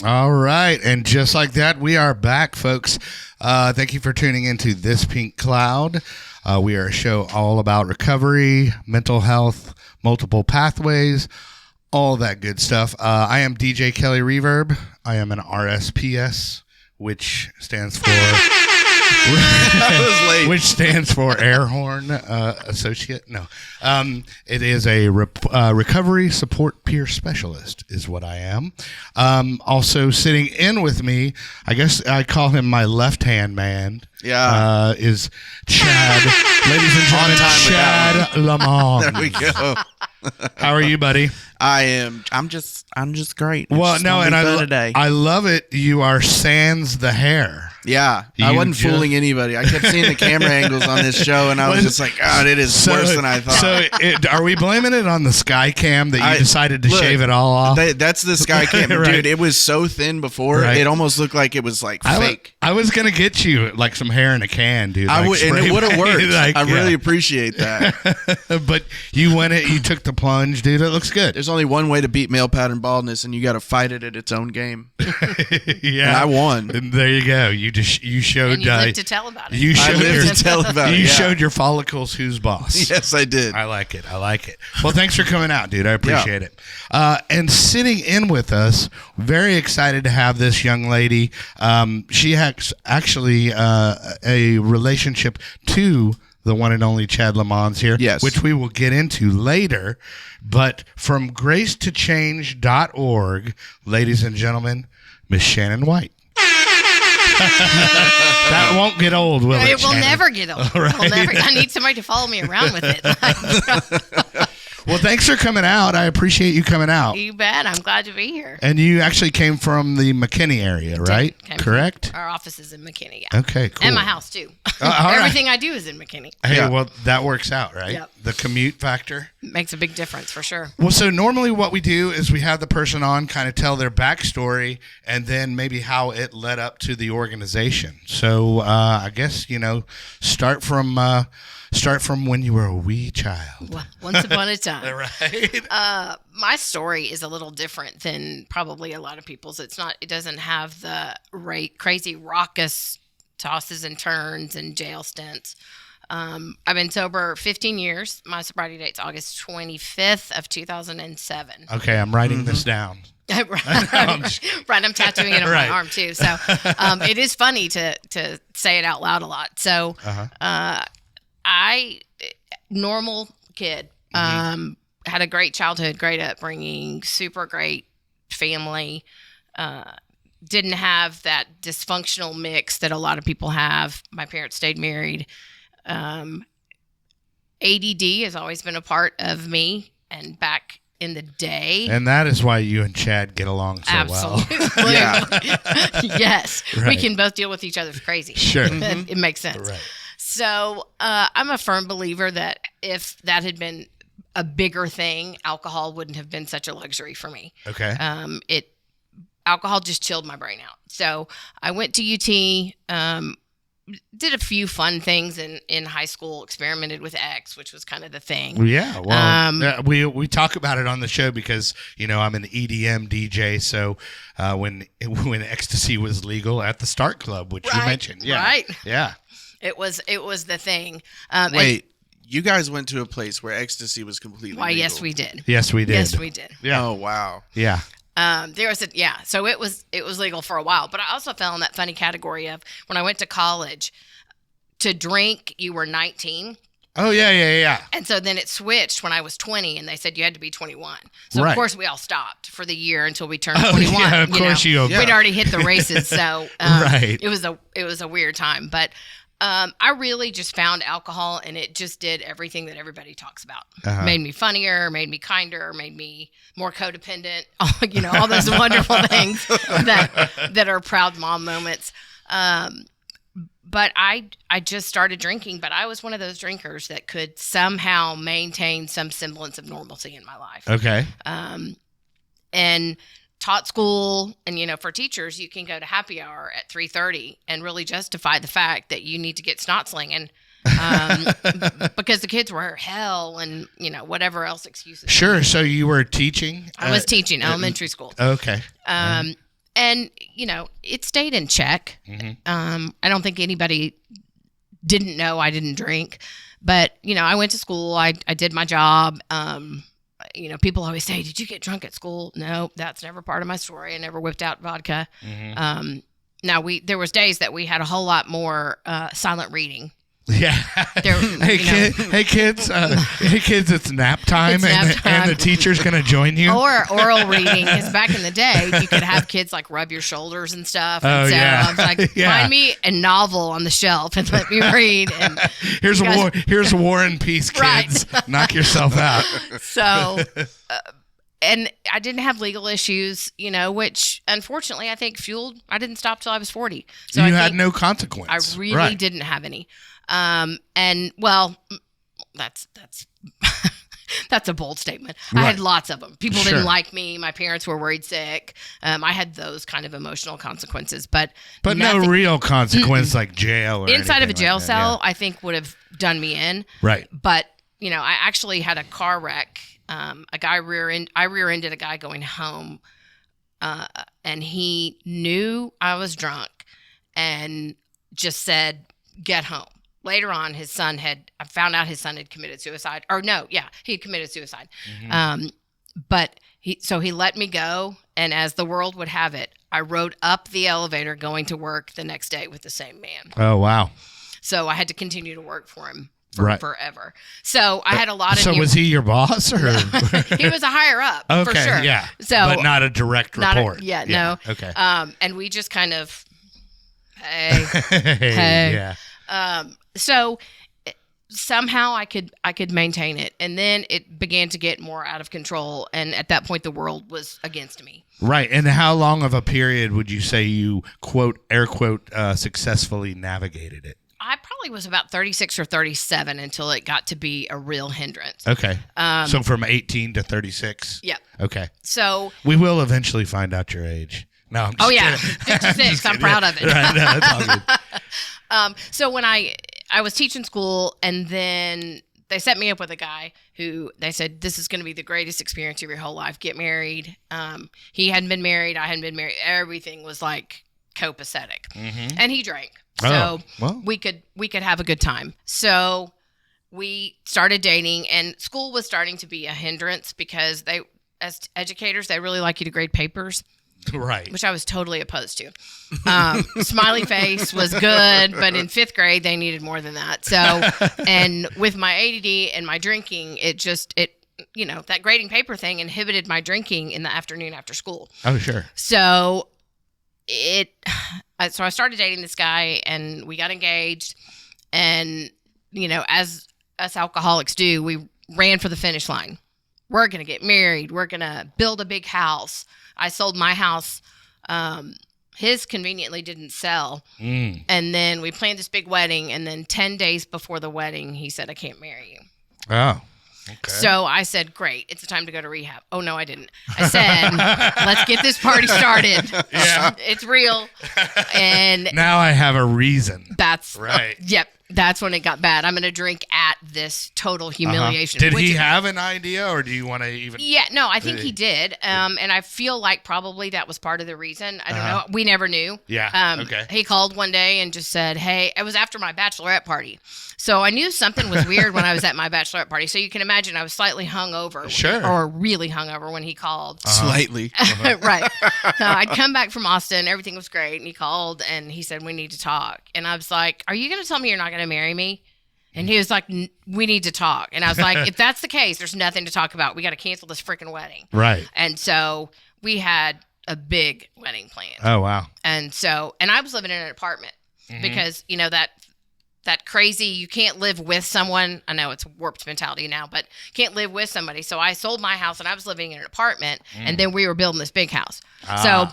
All right. And just like that, we are back, folks. Thank you for tuning into This Pink Cloud. We are a show all about recovery, mental health, multiple pathways, all that good stuff. I am DJ Kelly Reverb. I am an RSPS, which stands for... I was late. Which stands for Air Horn Associate. No, it is a recovery support peer specialist is what I am. Also sitting in with me, I guess I call him my left-hand man. Yeah. Is Chad. Ladies and gentlemen, Chad Lamont. There we go. How are you, buddy? I'm just great. Well, no, and today. I love it. You are sans the hair. Yeah, I wasn't fooling anybody. I kept seeing the camera angles on this show, and I was just like, God, it is worse than I thought. So, are we blaming it on the sky cam that you decided to shave it all off? That's the sky cam, Right. dude. It was so thin before, Right. It almost looked like it was like fake. I was gonna get you like some hair in a can, dude. And it would have worked. Like, I really appreciate that. But you went it. You took the plunge, dude. It looks good. There's only one way to beat male pattern baldness, and you got to fight it at its own game. Yeah, and I won. And there you go. You showed. And you lived to tell about it. You showed I lived to tell about it. You Yeah. showed your follicles who's boss. Yes, I did. I like it. Well, thanks for coming out, dude. I appreciate it. And sitting in with us, very excited to have this young lady. She has actually a relationship to the one and only Chad Lamons here, yes, which we will get into later. But from gracetochange.org, ladies and gentlemen, Miss Shannon White. That won't get old, will it? It will Shannon? never get old. Right. I need somebody to follow me around with it. Well, thanks for coming out. I appreciate you coming out. You bet. I'm glad to be here. And you actually came from the McKinney area, right? Correct? Our office is in McKinney, yeah. Okay, cool. And my house, too. All right. Everything I do is in McKinney. Hey, Yeah. well, that works out, right? Yep. The commute factor. Makes a big difference, for sure. Well, so normally what we do is we have the person on kind of tell their backstory and then maybe how it led up to the organization. So I guess, start from when you were a wee child. Well, once upon a time. Right? My story is a little different than probably a lot of people's. It doesn't have the crazy raucous tosses and turns and jail stints. I've been sober 15 years. My sobriety date's August 25th of 2007. Okay, I'm writing this down. Right, I'm tattooing it on Right. my arm too. So it is funny to say it out loud a lot. So normal kid, had a great childhood, great upbringing, super great family. Didn't have that dysfunctional mix that a lot of people have. My parents stayed married. ADD has always been a part of me, and back in the day. And that is why you and Chad get along so Absolutely. well. Yes. Right. We can both deal with each other's crazy. Sure. It makes sense. Right. So I'm a firm believer that if that had been a bigger thing, alcohol wouldn't have been such a luxury for me. Okay. Alcohol just chilled my brain out. So I went to UT, did a few fun things in high school, experimented with X, which was kind of the thing. Yeah, well, we talk about it on the show because I'm an EDM DJ. So when ecstasy was legal at the Start Club, which you mentioned, yeah, right, yeah, it was the thing. Wait, you guys went to a place where ecstasy was completely legal? Yes, we did. Yes, we did. Yes, we did. Yeah. Oh, wow. Yeah. So it was legal for a while, but I also fell in that funny category of when I went to college to drink, you were 19. Oh, yeah. And so then it switched when I was 20 and they said you had to be 21. So Right. of course we all stopped for the year until we turned 21. Yeah, of course you We'd already hit the races. So Right. it was a weird time, but I really just found alcohol and it just did everything that everybody talks about. Made me funnier, made me kinder, made me more codependent, all those wonderful things that are proud mom moments. But I just started drinking, but I was one of those drinkers that could somehow maintain some semblance of normalcy in my life. Okay. And taught school, and for teachers, you can go to happy hour at 3:30 and really justify the fact that you need to get snot slinging because the kids were hell and whatever else excuses. Sure. So you were teaching? I was teaching elementary school. Okay. And, it stayed in check. I don't think anybody didn't know I didn't drink. But, I went to school. I did my job. People always say, did you get drunk at school? No, that's never part of my story. I never whipped out vodka. Now, there was days that we had a whole lot more silent reading. Yeah. Hey kids, it's nap time, and the teacher's going to join you. Or oral reading, because back in the day, you could have kids like rub your shoulders and stuff. And I was like, find me a novel on the shelf and let me read. And here's War and Peace, kids. Right. Knock yourself out. So, and I didn't have legal issues, which unfortunately I think fueled. I didn't stop till I was 40. So you had no consequence. I really didn't have any. And well, that's that's a bold statement. Right. I had lots of them. People didn't like me. My parents were worried sick. I had those kind of emotional consequences, but no real consequence like jail or inside of a jail like cell. I think would have done me in. Right. But I actually had a car wreck. A guy rear-ended a guy going home, and he knew I was drunk, and just said, "Get home." Later on, I found out his son had committed suicide. Or no, yeah, he had committed suicide. But he let me go. And as the world would have it, I rode up the elevator going to work the next day with the same man. Oh, wow. So I had to continue to work for him forever. So I had a lot of... So was he your boss? Or? He was a higher up, for sure. Yeah, so, but not a direct report. No. Okay. And we just kind of... Hey. Yeah. So somehow I could maintain it, and then it began to get more out of control, and at that point the world was against me. Right. And how long of a period would you say you quote air quote successfully navigated it? I probably was about 36 or 37 until it got to be a real hindrance. Okay. So from 18 to 36? Yeah. Okay. So we will eventually find out your age. No, I'm just kidding. 56. I'm proud of it. Right, no, that's all good. So when I was teaching school, and then they set me up with a guy who they said, this is going to be the greatest experience of your whole life. Get married. He hadn't been married. I hadn't been married. Everything was like copacetic. And he drank. So we could have a good time. So we started dating, and school was starting to be a hindrance because as educators, they really like you to grade papers. Right. Which I was totally opposed to. Smiley face was good, but in 5th grade, they needed more than that. So, and with my ADD and my drinking, it that grading paper thing inhibited my drinking in the afternoon after school. Oh, sure. So I started dating this guy, and we got engaged, and, as us alcoholics do, we ran for the finish line. We're going to get married. We're going to build a big house. I sold my house. His conveniently didn't sell. And then we planned this big wedding. And then 10 days before the wedding, he said, I can't marry you. Oh, okay. So I said, great. It's time to go to rehab. Oh, no, I didn't. I said, let's get this party started. Yeah. It's real. And now I have a reason. That's right. Yep. That's when it got bad. I'm going to drink at this total humiliation. Did he have an idea, or do you want to even? Yeah, no, I think he did. And I feel like probably that was part of the reason. I don't know. We never knew. Yeah. Okay. He called one day and just said, hey, it was after my bachelorette party. So I knew something was weird when I was at my bachelorette party. So you can imagine I was slightly hungover. Sure. Or really hungover when he called. Slightly. Right. So I'd come back from Austin. Everything was great. And he called and he said, we need to talk. And I was like, are you going to tell me you're not going to marry me? And he was like, we need to talk. And I was like, if that's the case, there's nothing to talk about. We got to cancel this freaking wedding. Right. And so we had a big wedding planned. Oh, wow. And I was living in an apartment because, that crazy, you can't live with someone. I know it's warped mentality now, but can't live with somebody. So I sold my house and I was living in an apartment and then we were building this big house. So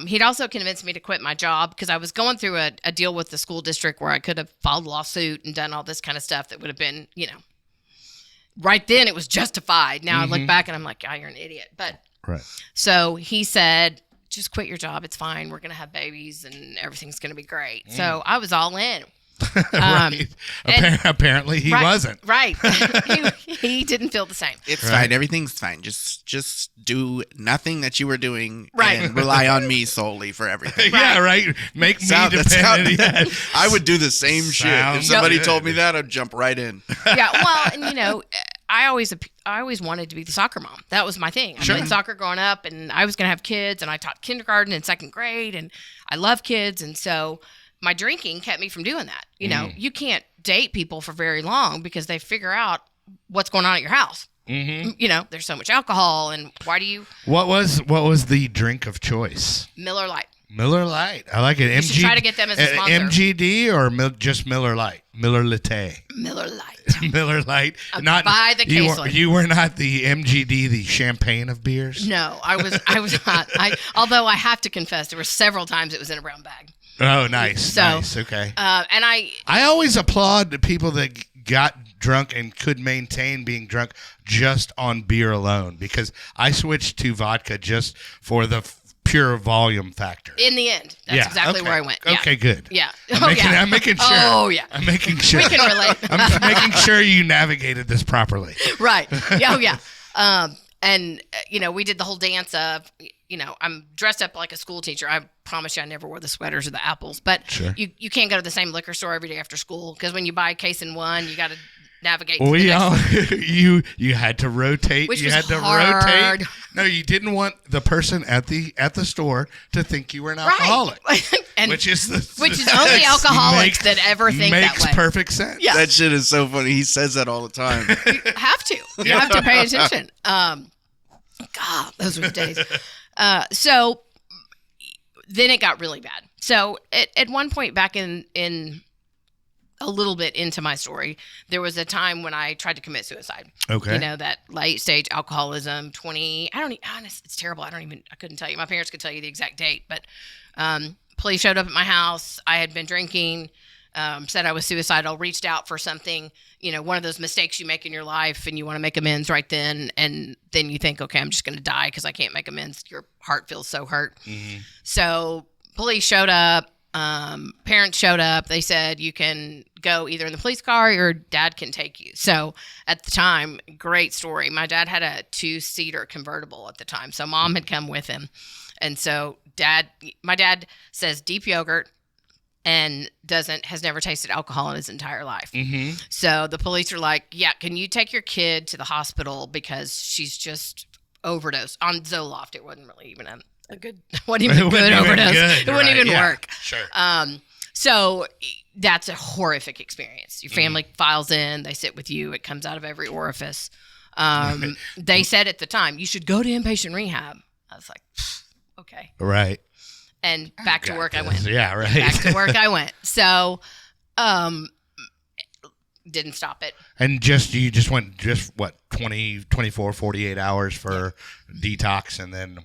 he'd also convinced me to quit my job because I was going through a deal with the school district where I could have filed a lawsuit and done all this kind of stuff that would have been, right then it was justified. Now I look back and I'm like, you're an idiot. But right. So he said, just quit your job. It's fine. We're going to have babies and everything's going to be great. So I was all in. Right. Apparently he wasn't. Right. he didn't feel the same. It's fine. Everything's fine. Just do nothing that you were doing Right. and rely on me solely for everything. Yeah, right. Make me dependent. Yeah. I would do the same shit. If somebody told me that, I'd jump right in. Yeah, well, and I always wanted to be the soccer mom. That was my thing. I played soccer growing up, and I was going to have kids, and I taught kindergarten and second grade, and I love kids, and so my drinking kept me from doing that. You can't date people for very long because they figure out what's going on at your house. Mm-hmm. There's so much alcohol, and why do you? What was the drink of choice? Miller Lite. Miller Lite. I like it. You should try to get them as a sponsor. MGD or just Miller Lite? Miller Latte. Miller Lite. Miller Lite. Not buy the case. You were not the MGD, the champagne of beers. No, I was not. Although I have to confess, there were several times it was in a brown bag. Oh, nice. Nice. Okay. And I always applaud the people that got drunk and could maintain being drunk just on beer alone, because I switched to vodka just for the pure volume factor. In the end, that's exactly where I went. Yeah. Okay, good. Yeah. I'm making sure. Oh, yeah. I'm making sure. We can relate. I'm making sure you navigated this properly. Right. Yeah. Oh, yeah. And, we did the whole dance of, I'm dressed up like a school teacher. I promise you I never wore the sweaters or the apples. But you can't go to the same liquor store every day after school, because when you buy a case in one, you got to navigate to the next one. You had to rotate. Which you was had to hard. rotate. No, you didn't want the person at the store to think you were an alcoholic. And which is only alcoholics that ever think that way. Makes perfect sense. Yeah. That shit is so funny. He says that all the time. You have to. You have to pay attention. God, those were the days. So then it got really bad. So at one point back in a little bit into my story, there was a time when I tried to commit suicide. Okay. That late stage alcoholism, it's terrible. I couldn't tell you. My parents could tell you the exact date, but police showed up at my house. I had been drinking, said I was suicidal, reached out for something, one of those mistakes you make in your life and you want to make amends right then. And then you think, okay, I'm just going to die because I can't make amends. Your heart feels so hurt. Mm-hmm. So police showed up. Parents showed up. They said, you can go either in the police car or your dad can take you. So at the time, great story. My dad had a 2-seater convertible at the time. So mom had come with him. And so my dad says deep yogurt and has never tasted alcohol in his entire life. Mm-hmm. So the police are like, yeah, can you take your kid to the hospital because she's just overdosed on Zoloft. It wasn't really even a good, wasn't even a good overdose. It wouldn't even work. Sure. So that's a horrific experience. Your family files in, they sit with you. It comes out of every orifice. They said at the time, you should go to inpatient rehab. I was like, okay. Right. And back to work I went. Yeah, right. Back to work I went. So, didn't stop it. And you just went what, 20, 24, 48 hours for detox, and then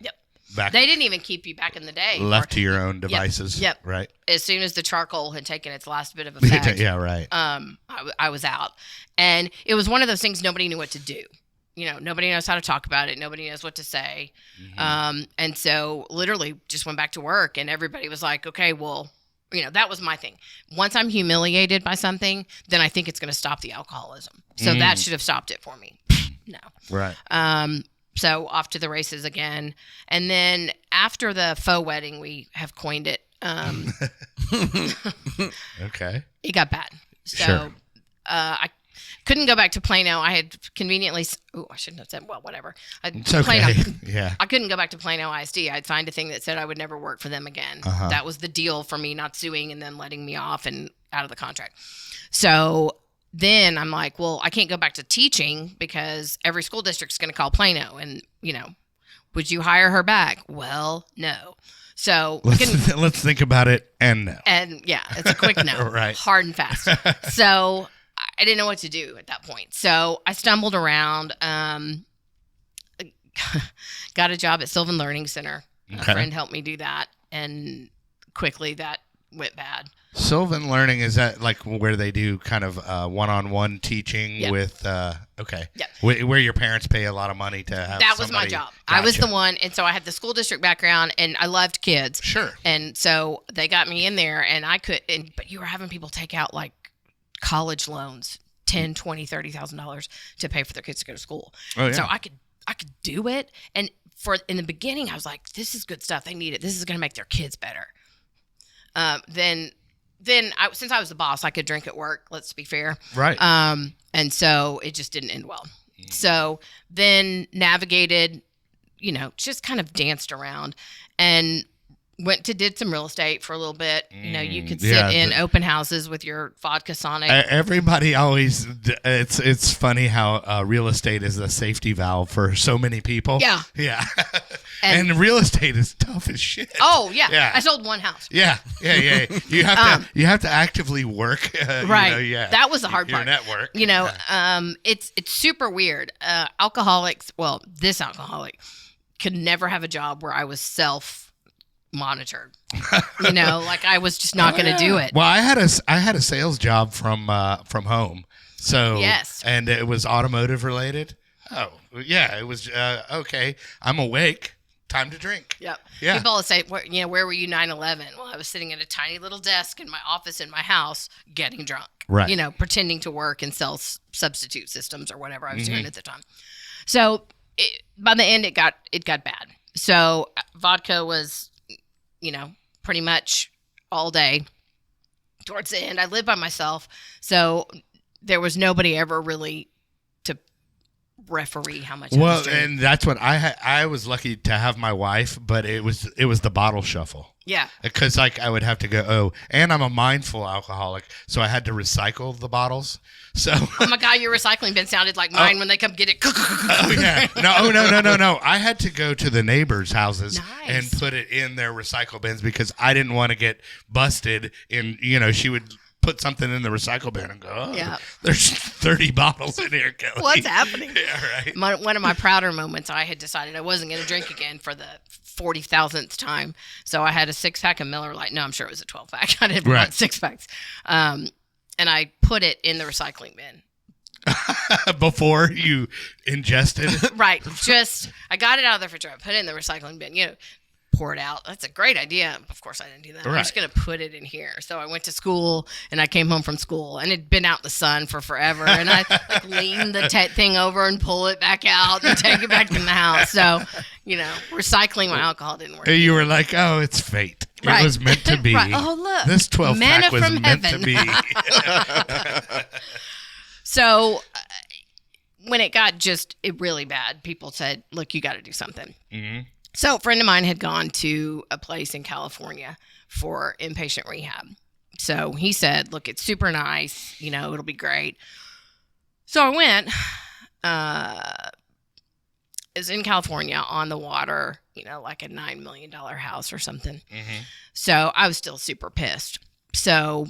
back. They didn't even keep you back in the day. Left to your own devices. Yep. Right. As soon as the charcoal had taken its last bit of effect. Yeah, right. I was out. And it was one of those things nobody knew what to do. Nobody knows how to talk about it. Nobody knows what to say. Mm-hmm. And so literally just went back to work, and everybody was like, okay, well, that was my thing. Once I'm humiliated by something, then I think it's going to stop the alcoholism. So that should have stopped it for me. No. Right. So off to the races again. And then after the faux wedding, we have coined it. Okay. It got bad. So sure. I couldn't go back to Plano. I had conveniently. I shouldn't have said. Well, whatever. It's okay. Yeah. I couldn't go back to Plano ISD. I'd find a thing that said I would never work for them again. Uh-huh. That was the deal for me, not suing and then letting me off and out of the contract. So then I'm like, well, I can't go back to teaching because every school district's going to call Plano, and would you hire her back? Well, no. So let's think about it and no. And yeah, it's a quick no. Right. Hard and fast. So I didn't know what to do at that point. So I stumbled around, got a job at Sylvan Learning Center. Okay. A friend helped me do that. And quickly that went bad. Sylvan Learning, is that like where they do kind of one-on-one teaching with where your parents pay a lot of money to have that was my job. Gotcha. I was the one, and so I had the school district background, and I loved kids. Sure. And so they got me in there, and but you were having people take out like college loans, $10,000, $20,000, $30,000 to pay for their kids to go to school. Oh, yeah. So I could do it, and in the beginning I was like, this is good stuff. They need it. This is going to make their kids better. Then since I was the boss, I could drink at work. Let's be fair. Right. And so it just didn't end well. So then navigated, just kind of danced around and did some real estate for a little bit. You could sit in open houses with your vodka Sonic. Everybody always, it's funny how real estate is a safety valve for so many people. Yeah. Yeah. And real estate is tough as shit. Oh yeah. I sold one house. Yeah. You have to actively work. Right. That was the hard part. Your network. It's super weird. Alcoholics. Well, this alcoholic could never have a job where I was monitored. Like I was just not going to do it. Well, I had a sales job from home. So yes. And it was automotive related. Oh, yeah, it was okay. I'm awake. Time to drink. Yep. Yeah. People always say, where were you 9/11? Well, I was sitting at a tiny little desk in my office in my house getting drunk. Right. Pretending to work and sell substitute systems or whatever I was doing at the time. So by the end, it got bad. So vodka was pretty much all day. Towards the end, I lived by myself, so there was nobody ever really to referee how much. Well, and that's what I was lucky to have my wife, but it was the bottle shuffle. Yeah. Because I would have to go, and I'm a mindful alcoholic, so I had to recycle the bottles. So. Oh my God, your recycling bin sounded like mine when they come get it. Oh yeah. No. I had to go to the neighbors' houses and put it in their recycle bins because I didn't want to get busted. She would put something in the recycle bin and go, there's 30 bottles in here, Kelly. What's happening? Yeah, right. One of my prouder moments, I had decided I wasn't going to drink again for the 40,000th time. So I had a 6-pack of Miller Lite. No, I'm sure it was a 12-pack. I didn't want 6 packs. And I put it in the recycling bin. Before you ingested? Right. I got it out of the refrigerator. I put it in the recycling bin. Pour it out. That's a great idea. Of course, I didn't do that. Right. I'm just going to put it in here. So I went to school, and I came home from school, and it'd been out in the sun for forever. And I lean the thing over and pull it back out and take it back in the house. So, recycling my alcohol didn't work. You were like, oh, it's fate. Right. It was meant to be. Right. Oh, look. This 12-pack was meant to be. So when it got really bad, people said, look, you got to do something. Mm-hmm. So a friend of mine had gone to a place in California for inpatient rehab. So he said, look, it's super nice. It'll be great. So I went. It was in California on the water, like a $9 million house or something. Mm-hmm. So I was still super pissed. So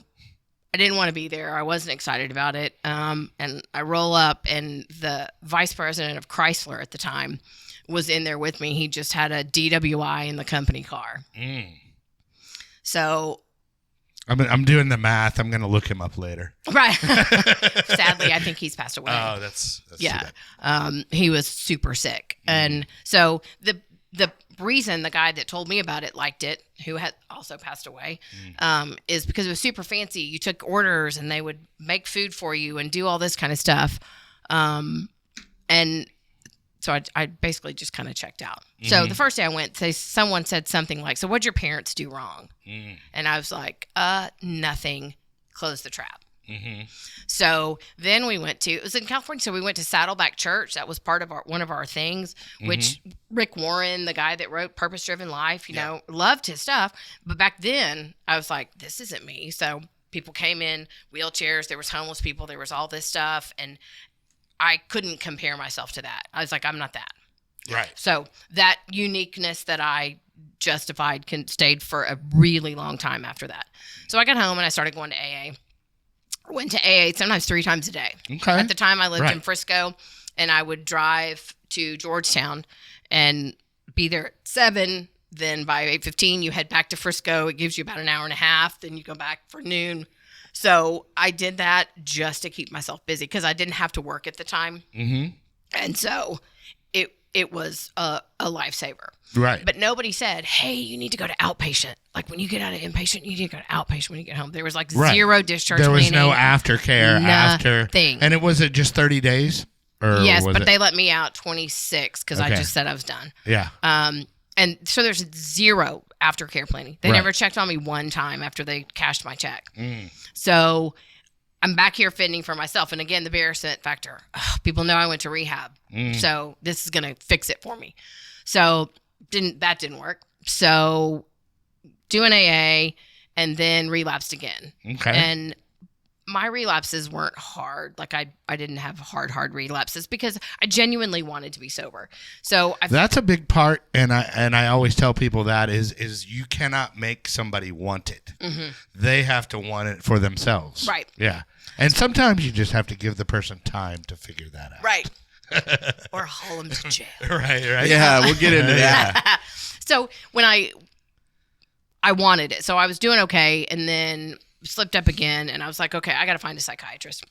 I didn't want to be there. I wasn't excited about it. And I roll up, and the vice president of Chrysler at the time was in there with me. He just had a DWI in the company car. So I'm doing the math. I'm going to look him up later. Right. Sadly, I think he's passed away. Oh, that's yeah. He was super sick. And so the reason the guy that told me about it liked it, who had also passed away, is because it was super fancy. You took orders, and they would make food for you and do all this kind of stuff. And so I basically just kind of checked out. Mm-hmm. So the first day I went, someone said something like, so what'd your parents do wrong? Mm. And I was like, nothing. Close the trap. Mm-hmm. So then it was in California, so we went to Saddleback Church. That was part of one of our things, which Rick Warren, the guy that wrote Purpose Driven Life, loved his stuff. But back then I was like, this isn't me. So people came in wheelchairs. There was homeless people. There was all this stuff. And I couldn't compare myself to that. I was like, I'm not that. Right. So that uniqueness that I justified stayed for a really long time after that. So I got home and I started going to AA. I went to AA sometimes 3 times a day. Okay. At the time I lived in Frisco, and I would drive to Georgetown and be there at 7, Then by 8:15, you head back to Frisco. It gives you about an hour and a half. Then you go back for noon. So I did that just to keep myself busy because I didn't have to work at the time. Mm-hmm. And so it was a lifesaver. Right. But nobody said, hey, you need to go to outpatient. Like when you get out of inpatient, you need to go to outpatient when you get home. There was like zero discharge There was planning, no aftercare after. And it was just 30 days? Yes, but they let me out 26 because I just said I was done. Yeah. And so there's zero aftercare planning. They never checked on me one time after they cashed my check. So I'm back here fending for myself. And again, the embarrassment factor. People know I went to rehab. So this is going to fix it for me. So that didn't work. So doing AA and then relapsed again. Okay. And my relapses weren't hard. Like I didn't have hard relapses because I genuinely wanted to be sober. So that's a big part. And I always tell people that is you cannot make somebody want it. Mm-hmm. They have to want it for themselves. Right. Yeah. And sometimes you just have to give the person time to figure that out. Right. Or haul them to jail. Right. Yeah, we'll get into that. So when I wanted it. So I was doing okay and then slipped up again. And I was like, okay, I got to find a psychiatrist.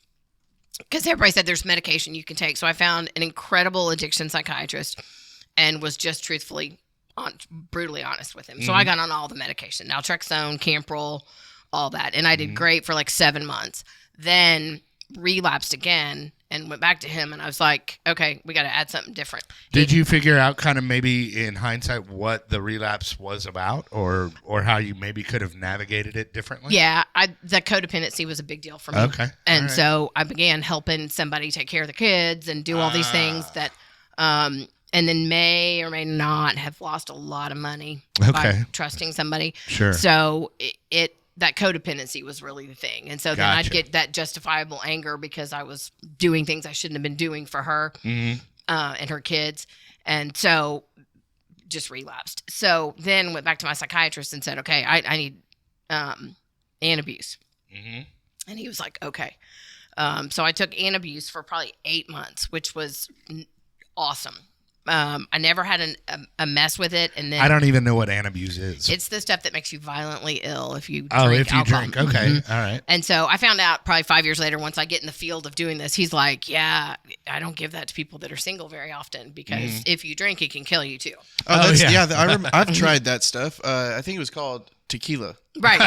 Because everybody said there's medication you can take. So I found an incredible addiction psychiatrist and was just brutally honest with him. So I got on all the medication. Naltrexone, Camprol, all that. And I did great for like 7 months. Then relapsed again and went back to him. And I was like, okay, we got to add something different. Did you figure out kind of maybe in hindsight what the relapse was about or how you maybe could have navigated it differently? Yeah, the codependency was a big deal for me. Okay. And so I began helping somebody take care of the kids and do all these things that, and then may or may not have lost a lot of money by trusting somebody. Sure. So that codependency was really the thing. And so then I'd get that justifiable anger because I was doing things I shouldn't have been doing for her and her kids. And so just relapsed. So then went back to my psychiatrist and said, okay, I need Antabuse. Mm-hmm. And he was like, okay. So I took Antabuse for probably 8 months, which was awesome. I never had a mess with it, and then I don't even know what Antabuse is. It's the stuff that makes you violently ill if you drink alcohol. Drink. Okay, mm-hmm. All right. And so I found out probably 5 years later, once I get in the field of doing this, he's like, "Yeah, I don't give that to people that are single very often because if you drink, it can kill you too." I've tried that stuff. I think it was called tequila. Right.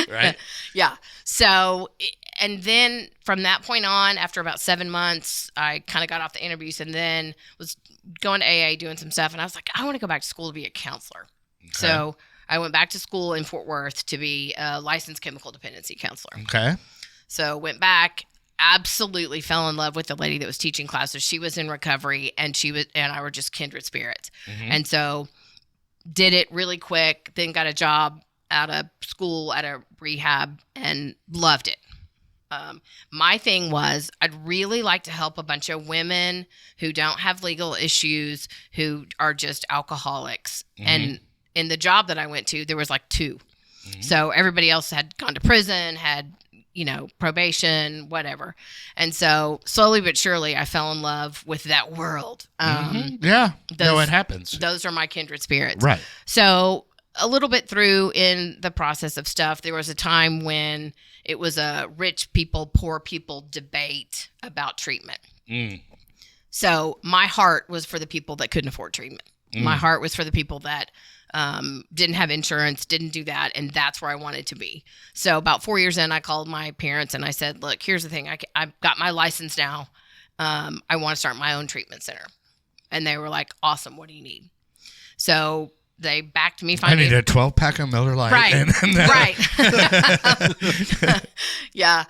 Right. Yeah. So. And then from that point on, after about 7 months, I kind of got off the Antabuse and then was going to AA, doing some stuff. And I was like, I want to go back to school to be a counselor. Okay. So I went back to school in Fort Worth to be a licensed chemical dependency counselor. Okay. So went back, absolutely fell in love with the lady that was teaching classes. She was in recovery and I were just kindred spirits. Mm-hmm. And so did it really quick, then got a job out of school at a rehab and loved it. My thing was I'd really like to help a bunch of women who don't have legal issues, who are just alcoholics. Mm-hmm. And in the job that I went to, there was like 2. Mm-hmm. So everybody else had gone to prison, had, probation, whatever. And so slowly but surely I fell in love with that world. Yeah. It happens. Those are my kindred spirits. Right. So a little bit through in the process of stuff, there was a time when it was a rich people, poor people debate about treatment. So my heart was for the people that couldn't afford treatment. My heart was for the people that didn't have insurance, didn't do that, and that's where I wanted to be. So about 4 years in, I called my parents and I said, look, here's the thing. I've got my license now. I want to start my own treatment center. And they were like, awesome. What do you need? So they backed me. I need a 12-pack of Miller Lite. Right. Right. Yeah.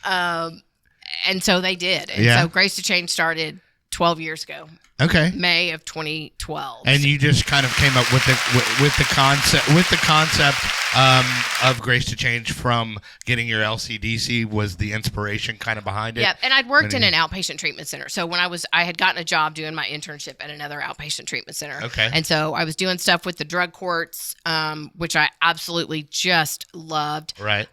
And so they did. And so Grace to Change started 12 years ago. Okay. May of 2012. And you just kind of came up with the concept of Grace to Change from getting your LCDC was the inspiration kind of behind it. Yeah, and I'd worked in an outpatient treatment center. So when I had gotten a job doing my internship at another outpatient treatment center. Okay. And so I was doing stuff with the drug courts, which I absolutely just loved. Right.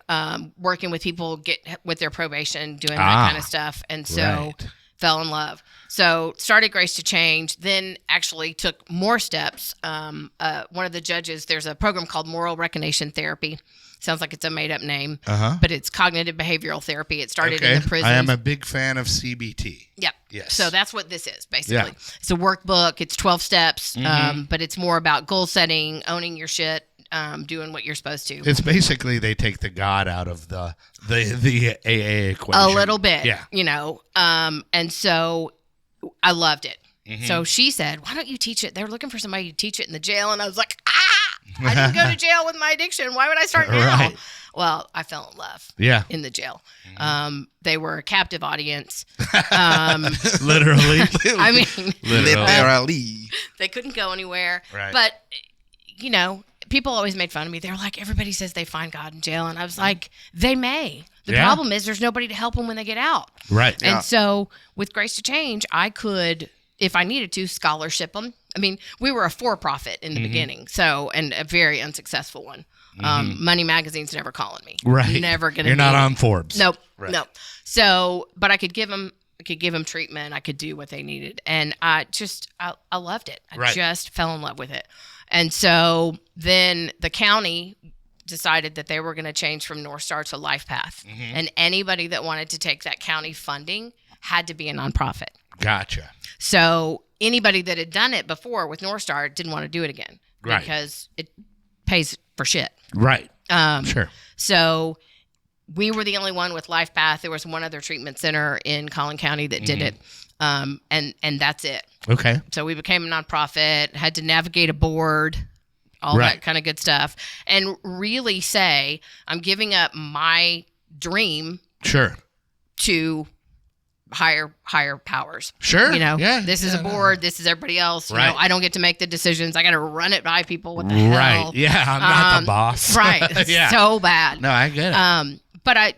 Working with people with their probation, doing that kind of stuff. And so fell in love. So started Grace to Change, then actually took more steps. One of the judges, there's a program called Moral Recognition Therapy. Sounds like it's a made-up name, but it's cognitive behavioral therapy. It started in the prisons. I am a big fan of CBT. Yep. Yes. So that's what this is, basically. Yeah. It's a workbook. It's 12 steps, but it's more about goal setting, owning your shit, doing what you're supposed to. It's basically they take the God out of the AA equation. A little bit, and so I loved it. So she said, why don't you teach it? They were looking for somebody to teach it in the jail, and I was like, I didn't go to jail with my addiction. Why would I start now? Right. Well, I fell in love in the jail. They were a captive audience. Literally. I mean, literally. They couldn't go anywhere. Right. But, people always made fun of me. They were like, everybody says they find God in jail. And I was like, they may. The problem is there's nobody to help them when they get out. Right. And so with Grace to Change, I could, if I needed to, scholarship them. I mean, we were a for-profit in the beginning, and a very unsuccessful one. Money Magazine's never calling me. Right. Never going to. You're not on Forbes. Nope. Right. No. So, but I could give them treatment. I could do what they needed. And I loved it. I just fell in love with it. And so then the county decided that they were going to change from North Star to Life Path. And anybody that wanted to take that county funding had to be a nonprofit. Gotcha. So anybody that had done it before with North Star didn't want to do it again. Right. Because it pays for shit. Right. Sure. So we were the only one with Life Path. There was one other treatment center in Collin County that did it. And that's it. Okay. So we became a nonprofit, had to navigate a board, all that kind of good stuff, and really say, I'm giving up my dream to higher powers. Sure. This is a board. This is everybody else. Right. I don't get to make the decisions. I got to run it by people. What the hell? Right. Yeah. I'm not the boss. Right. It's so bad. No, I get it. But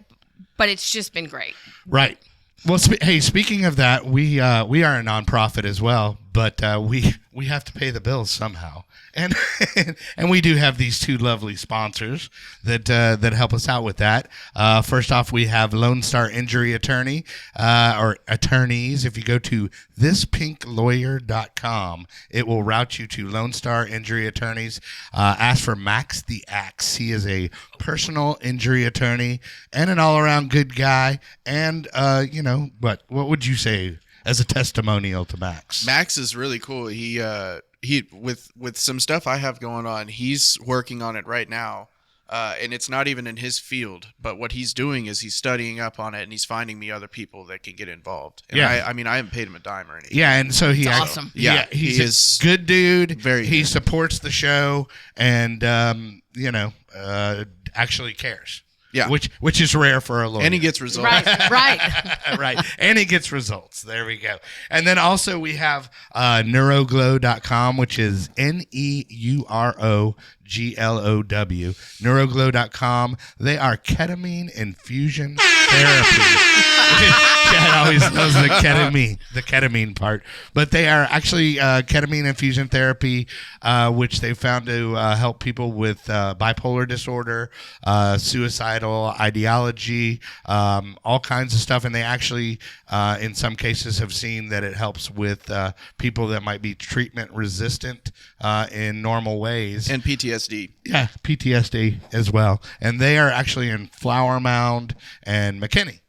it's just been great. Right. Well, hey, speaking of that, we are a nonprofit as well, but we have to pay the bills somehow, and and we do have these two lovely sponsors that help us out with that. First off, we have Lone Star Injury Attorney or attorneys. If you go to thispinklawyer.com, it will route you to Lone Star Injury Attorneys. Ask for Max the Axe. He is a personal injury attorney and an all-around good guy. And what would you say as a testimonial to Max? Max is really cool. He with some stuff I have going on, he's working on it right now. And it's not even in his field, but what he's doing is he's studying up on it, and he's finding me other people that can get involved. And I haven't paid him a dime or anything. Yeah, and so he's awesome. Yeah, he's a good dude. He good. Supports the show, and actually cares. Yeah, which is rare for a lawyer. And he gets results. Right. Right. And he gets results. There we go. And then also we have neuroglow.com, which is NEUROGLOW, neuroglow.com. They are ketamine infusion therapy. Chad always knows the ketamine part. But they are actually ketamine infusion therapy, which they found to help people with bipolar disorder, suicidal ideology, all kinds of stuff. And they actually, in some cases, have seen that it helps with people that might be treatment resistant in normal ways. And PTSD. Yeah, PTSD as well. And they are actually in Flower Mound and McKinney.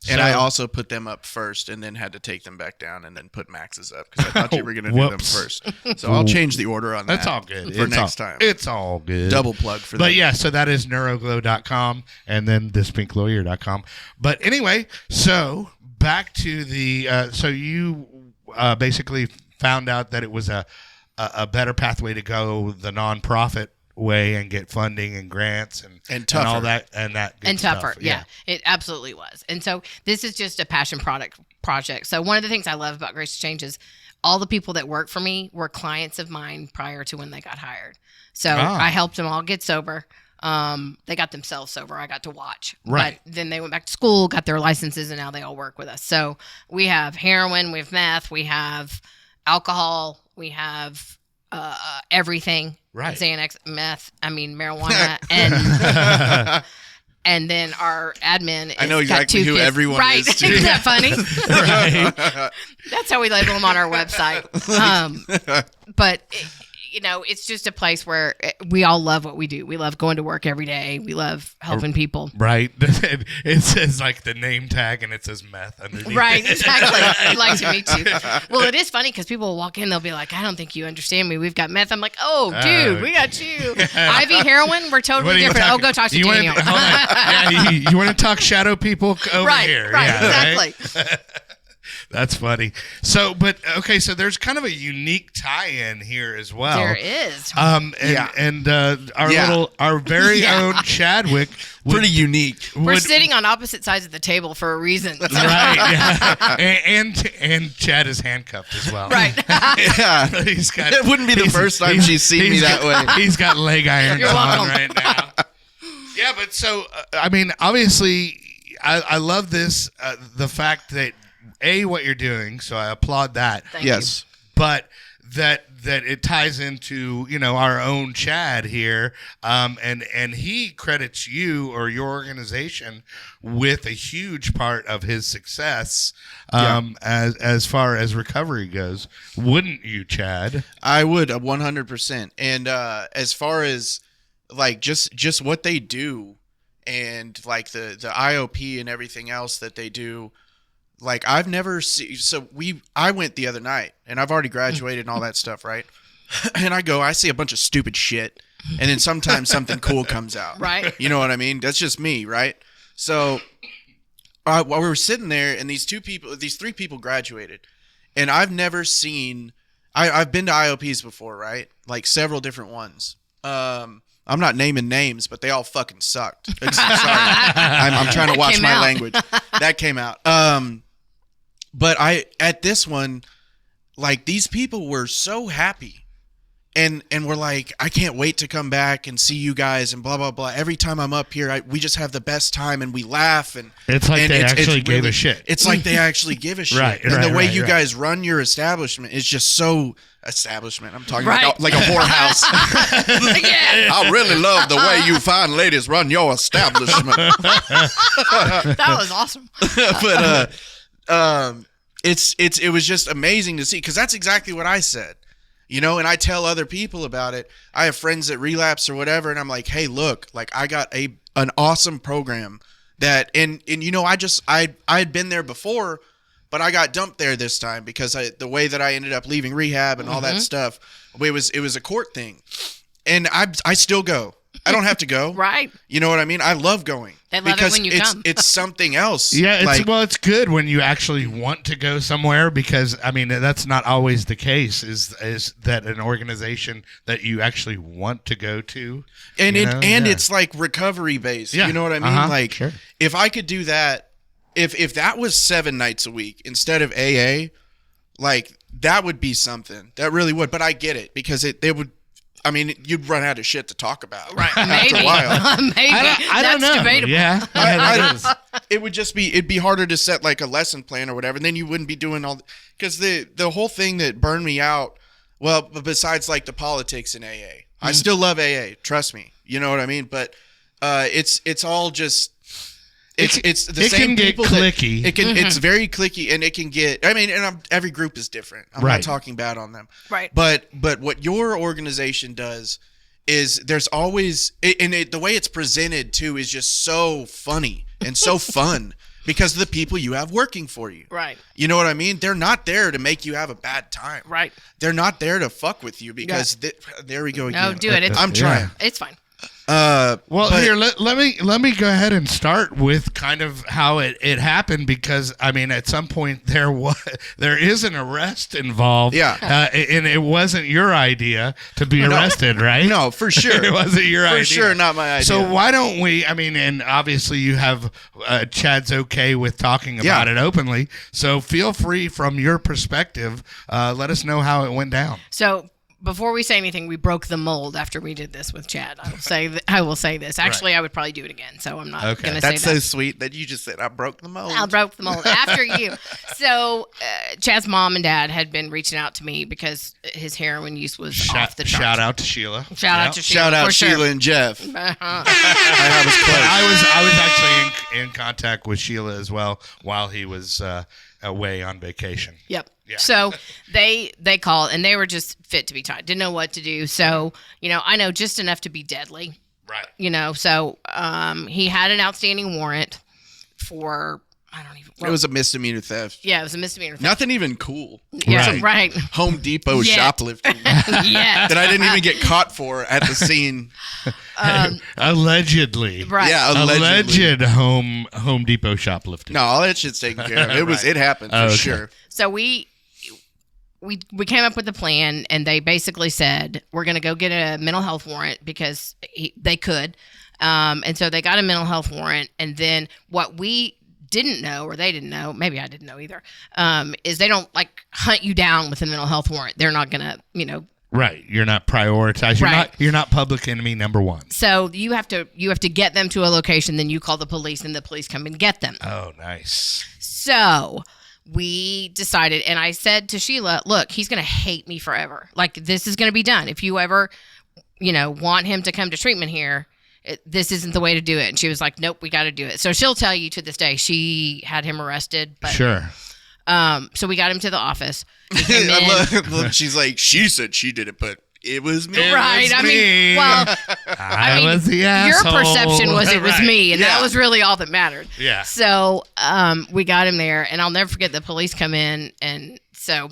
And I also put them up first and then had to take them back down and then put Max's up because I thought you were going to do them first. So I'll change the order on that. That's all good. For next time. It's all good. Double plug for that. But yeah, so that is neuroglow.com and then thispinklawyer.com. But anyway, so back to the so you basically found out that it was a better pathway to go the nonprofit way and get funding and grants and tougher. And all that and that good and tougher stuff. yeah, it absolutely was. And so this is just a passion project. So one of the things I love about Grace to Change is all the people that work for me were clients of mine prior to when they got hired. So I helped them all get sober. They got themselves sober. I got to watch. Right. But then they went back to school, got their licenses, and now they all work with us. So we have heroin, we have meth, we have alcohol, we have everything. Right. Xanax, meth, marijuana, and And then our admin. I know exactly who everyone is. Too. Isn't that funny? Right. That's how we label them on our website. But it's just a place where we all love what we do. We love going to work every day. We love helping people. Right. It says like the name tag and it says meth underneath. Right, exactly. I'd like to meet you. Well, it is funny because people will walk in, they'll be like, I don't think you understand me. We've got meth. I'm like, oh, dude, we got you. IV, heroin, we're totally different. Oh, go talk to Daniel. You want to talk shadow people over here? Right, exactly. Right? That's funny. So, but okay, so there's kind of a unique tie-in here as well. There is. Our very own Chadwick. Pretty unique. We're sitting on opposite sides of the table for a reason. Right. Yeah. And Chad is handcuffed as well. Right. Yeah. It wouldn't be the first time she's seen me that way. He's got leg irons You're on welcome. right now. Yeah, but so I mean, obviously, I love this. The fact that what you're doing, so I applaud that. Thank you. But that it ties into our own Chad here, and he credits you or your organization with a huge part of his success, as far as recovery goes. Wouldn't you, Chad? I would 100%. And as far as like just what they do, and like the IOP and everything else that they do. Like I've never seen, I went the other night and I've already graduated and all that stuff, right? And I see a bunch of stupid shit, and then sometimes something cool comes out. Right. You know what I mean? That's just me, right? So while we were sitting there and these three people graduated, and I've never seen, I've been to IOPs before, right? Like several different ones. I'm not naming names, but they all fucking sucked. Sorry. I'm trying to watch my language. That came out. But at this one, like these people were so happy and we're like, I can't wait to come back and see you guys and blah, blah, blah. Every time I'm up here, we just have the best time and we laugh. And it's like they actually gave a shit. It's like they actually give a shit. Right, and the way you guys run your establishment is just so establishment. I'm talking like a whorehouse. Yeah. I really love the way you fine ladies run your establishment. That was awesome. But it was just amazing to see, because that's exactly what I said, and I tell other people about it. I have friends that relapse or whatever, and I'm like, hey, look, like I got an awesome program that, and I had been there before, but I got dumped there this time because the way that I ended up leaving rehab and all that stuff, it was a court thing, and I still go. I don't have to go. Right. You know what I mean? I love going. They love it when you come. It's something else. Yeah, it's good when you actually want to go somewhere, because I mean that's not always the case. Is that an organization that you actually want to go to? And it's like recovery based. Yeah. You know what I mean? Like if I could do that, if that was 7 nights a week instead of AA, like that would be something. That really would. But I get it, because they would. I mean, you'd run out of shit to talk about. Right. After a while. Maybe. I don't know. Debatable. Yeah. It'd be harder to set like a lesson plan or whatever. And then you wouldn't be doing because the whole thing that burned me out, well, besides like the politics in AA, I still love AA. Trust me. You know what I mean? But it's all just, it's the same people. It can get clicky. It's very clicky, and it can get. I mean, every group is different. I'm not talking bad on them. Right. But what your organization does is there's always, the way it's presented too is just so funny and so fun, because of the people you have working for you. Right. You know what I mean? They're not there to make you have a bad time. Right. They're not there to fuck with you, because there we go again. No, do it. I'm trying. It's fine. Here, let me go ahead and start with kind of how it happened, because I mean at some point there is an arrest involved, and it wasn't your idea to be arrested, right? No, for sure. It wasn't your idea. For sure, not my idea. So why don't we, I mean, and obviously you have Chad's okay with talking about it openly, so feel free from your perspective, let us know how it went down. So before we say anything, we broke the mold after we did this with Chad. I will say this. Actually, I would probably do it again, so I'm not going to say that. That's so sweet that you just said I broke the mold. I broke the mold after you. So Chad's mom and dad had been reaching out to me because his heroin use was off the charts. Shout out to Sheila. Shout out to Sheila. Shout out for Sheila sure. and Jeff. I was actually in contact with Sheila as well while he was away on vacation. Yep. Yeah. So they called and they were just fit to be tied. Didn't know what to do. So, I know just enough to be deadly. Right. So he had an outstanding warrant for, It was a misdemeanor theft. Yeah, it was a misdemeanor theft. Nothing even cool. Yeah, right. Home Depot shoplifting Yeah. that I didn't even get caught for at the scene. Allegedly. Right. Yeah, Alleged Home Depot shoplifting. No, all that shit's taken care of. It happened for sure. So we came up with a plan, and they basically said we're going to go get a mental health warrant because they could, and so they got a mental health warrant. And then what we didn't know, or they didn't know, maybe I didn't know either, is they don't hunt you down with a mental health warrant. They're not going to, Right. You're not prioritized. You're not public enemy number one. So you have to get them to a location, then you call the police, and the police come and get them. Oh, nice. So we decided, and I said to Sheila, look, he's going to hate me forever. This is going to be done. If you ever, want him to come to treatment here, this isn't the way to do it. And she was like, nope, we got to do it. So she'll tell you to this day, she had him arrested. But, sure. So we got him to the office. He came in. She's like, she said she did it, but it was me. Right. I mean, was the asshole. Your perception was it was Right. me, and that was really all that mattered. Yeah. So we got him there, and I'll never forget the police come in, and so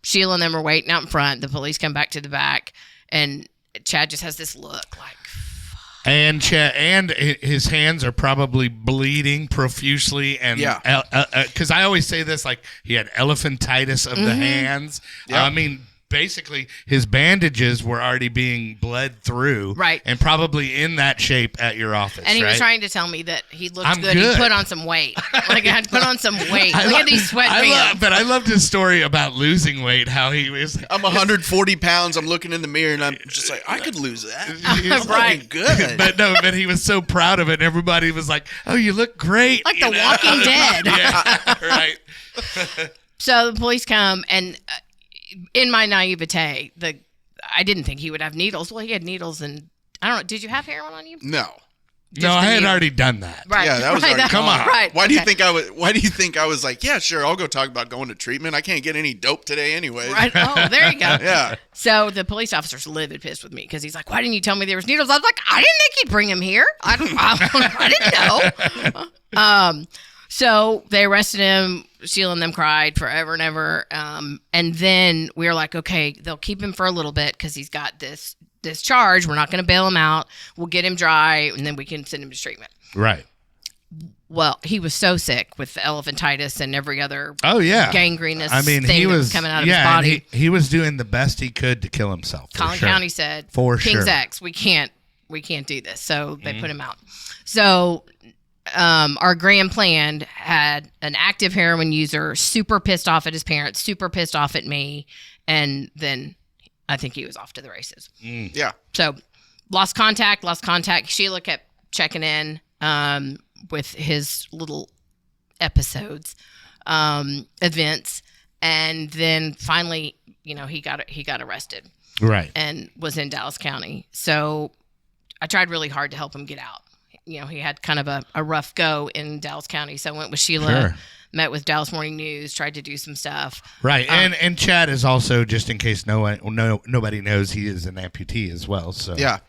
Sheila and them are waiting out in front. The police come back to the back, and Chad just has this look like. And his hands are probably bleeding profusely, and because I always say this, he had elephantitis of the hands. Yep. I mean, basically, his bandages were already being bled through, right, and probably in that shape at your office. And he was trying to tell me that he looked good. He put on some weight. I had to put on some weight. Look at these sweatbands. But I loved his story about losing weight. How he was. I'm 140 pounds. I'm looking in the mirror, and I'm just like, I could lose that. I'm right. looking good. But he was so proud of it, and everybody was like, "Oh, you look great!" Like The Walking Dead. Yeah, right. So the police come, and in my naivete, I didn't think he would have needles. Well, he had needles, and I don't know. Did you have heroin on you? No. No, I had already done that. Right. Yeah, that was already Come on. Right. Why do you think I was like, yeah, sure, I'll go talk about going to treatment. I can't get any dope today anyway. Right. Oh, there you go. Yeah. So the police officer's livid pissed with me because he's like, why didn't you tell me there was needles? I was like, I didn't think he'd bring him here. I didn't know. So they arrested him. Sheila and them cried forever and ever. And then we were like, okay, they'll keep him for a little bit because he's got this charge. We're not going to bail him out. We'll get him dry, and then we can send him to treatment. Right. Well, he was so sick with elephantitis and every other gangrenous thing that was coming out of his body. He was doing the best he could to kill himself. Collin County said, King's X, we can't do this. So they put him out. So our grand plan had an active heroin user, super pissed off at his parents, super pissed off at me, and then I think he was off to the races. Yeah. So lost contact. Sheila kept checking in with his little episodes, events, and then finally, he got arrested. Right. And was in Dallas County. So I tried really hard to help him get out. He had kind of a rough go in Dallas County. So I went with Sheila, met with Dallas Morning News, tried to do some stuff. Right. And Chad is also, just in case nobody knows, he is an amputee as well. So yeah.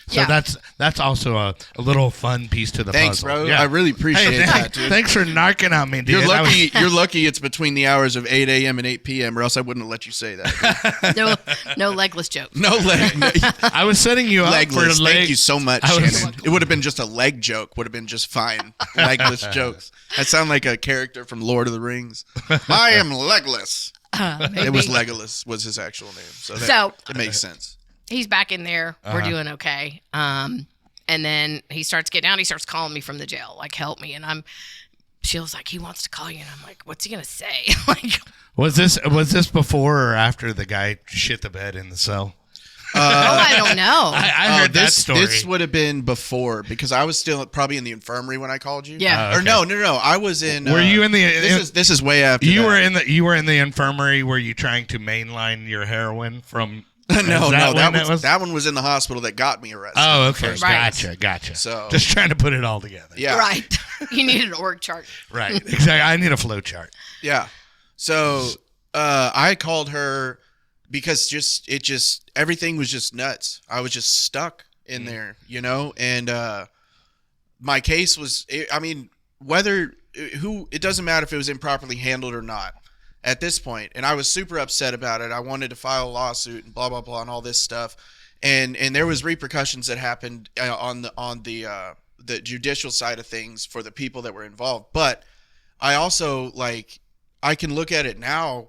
So that's also a little fun piece to the Thanks, puzzle. bro. Yeah. I really appreciate that, dude. Thanks for narking on me, dude. You're lucky it's between the hours of 8 a.m. and 8 p.m., or else I wouldn't have let you say that. No legless jokes. No leg. I was setting you up legless. for leg. Thank you so much, Shannon. It would have been just a leg joke. Would have been just fine. Legless jokes. I sound like a character from Lord of the Rings. I am legless. It was Legolas was his actual name. So it makes sense. He's back in there. We're doing okay. And then he starts getting out. He starts calling me from the jail, like, help me. And I'm she was like, he wants to call you. And I'm like, what's he going to say? Like, Was this before or after the guy shit the bed in the cell? I don't know. I heard that story. This would have been before because I was still probably in the infirmary when I called you. Yeah. Okay. Or no. I was in. Were you in the? This is way after. You that. were in the infirmary. Were you trying to mainline your heroin from? No, that that one was in the hospital that got me arrested. Oh, okay, Right. gotcha. So- just trying to put it all together. Yeah. Right. You needed an org chart. Right. Exactly. I need a flow chart. Yeah. So I called her because everything was just nuts. I was just stuck in there, you know, and my case was, I mean, it doesn't matter if it was improperly handled or not at this point. And I was super upset about it. I wanted to file a lawsuit and blah, blah, blah, and all this stuff. And there was repercussions that happened on the judicial side of things for the people that were involved. But I also I can look at it now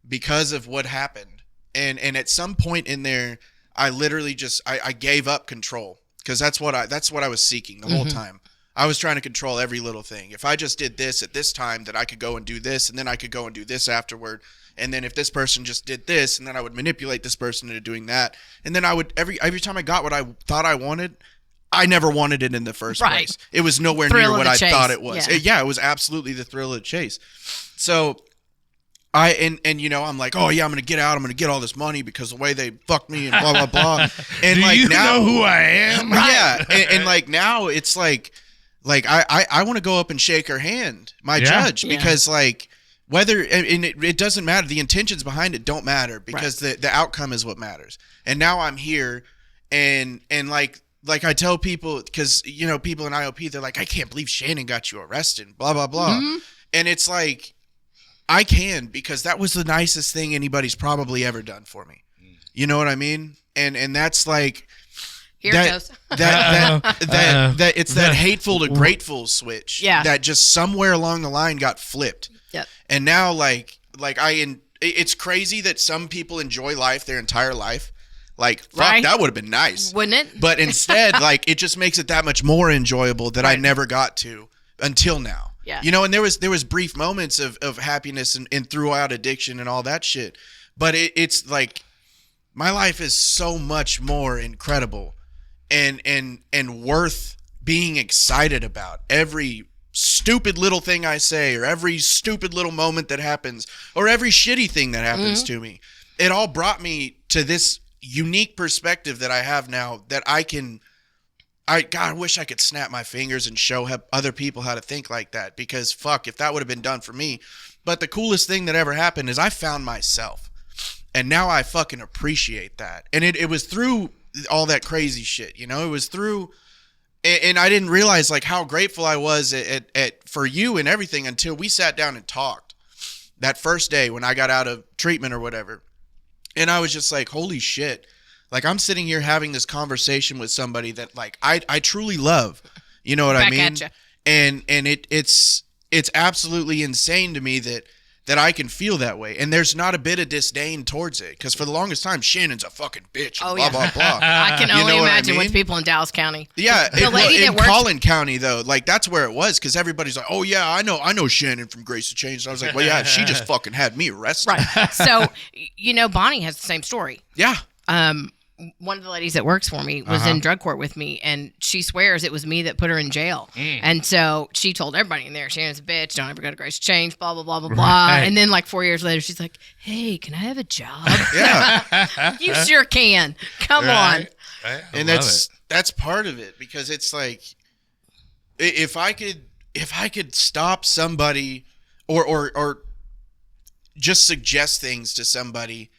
because of what happened. And at some point in there, I literally just I gave up control because that's what I was seeking the whole time. I was trying to control every little thing. If I just did this at this time, that I could go and do this, and then I could go and do this afterward. And then if this person just did this, and then I would manipulate this person into doing that. And then I would every time I got what I thought I wanted, I never wanted it in the first place. It was nowhere Thrill near of what the I chase. thought it was. Yeah. It was absolutely the thrill of the chase. So and you know, I'm like, oh yeah, I'm gonna get out. I'm gonna get all this money because the way they fucked me and blah blah blah. And Do like you now, know who I am? yeah, and like now it's like I want to go up and shake her hand, my judge, Yeah. because like whether and it doesn't matter. The intentions behind it don't matter because the outcome is what matters. And now I'm here, and like I tell people, because you know people in IOP, they're like, I can't believe Shannon got you arrested, blah blah blah, and it's like I can because that was the nicest thing anybody's probably ever done for me. You know what I mean? And that's like. Here it goes. That it's that hateful to grateful switch. Yeah. That just somewhere along the line got flipped. Yep. And now it's crazy that some people enjoy life their entire life. Like, fuck, Right. that would have been nice. Wouldn't it? But instead, like, it just makes it that much more enjoyable that I never got to until now. Yeah. You know, and there was brief moments of happiness and throughout addiction and all that shit. But it's like my life is so much more incredible and worth being excited about. Every stupid little thing I say, or every stupid little moment that happens, or every shitty thing that happens to me, it all brought me to this unique perspective that I have now that God, I wish I could snap my fingers and show other people how to think like that, because fuck, if that would have been done for me. But the coolest thing that ever happened is I found myself, and now I fucking appreciate that. And it was through all that crazy shit, you know. It was through, and I didn't realize like how grateful I was for you and everything until we sat down and talked that first day when I got out of treatment or whatever. And I was just like, holy shit. Like, I'm sitting here having this conversation with somebody that like I truly love. You know what I Back mean? at ya. And it's absolutely insane to me that I can feel that way. And there's not a bit of disdain towards it. Because for the longest time, Shannon's a fucking bitch. And Oh, blah, yeah. blah, blah. I can You only know what I imagine mean? with people in Dallas County. Yeah, The lady that in works- Collin County though, like that's where it was, because everybody's like, "Oh yeah, I know Shannon from Grace to Change." And I was like, "Well, yeah, she just fucking had me arrested." Right. So, you know, Bonnie has the same story. Yeah, One of the ladies that works for me was in drug court with me, and she swears it was me that put her in jail. And so she told everybody in there, Shannon's a bitch, don't ever go to Grace to Change, blah, blah, blah, blah, blah. Right. And then like 4 years later, she's like, hey, can I have a job? yeah, You sure can. Come on. Right? and that's part of it, because it's like if I could stop somebody or just suggest things to somebody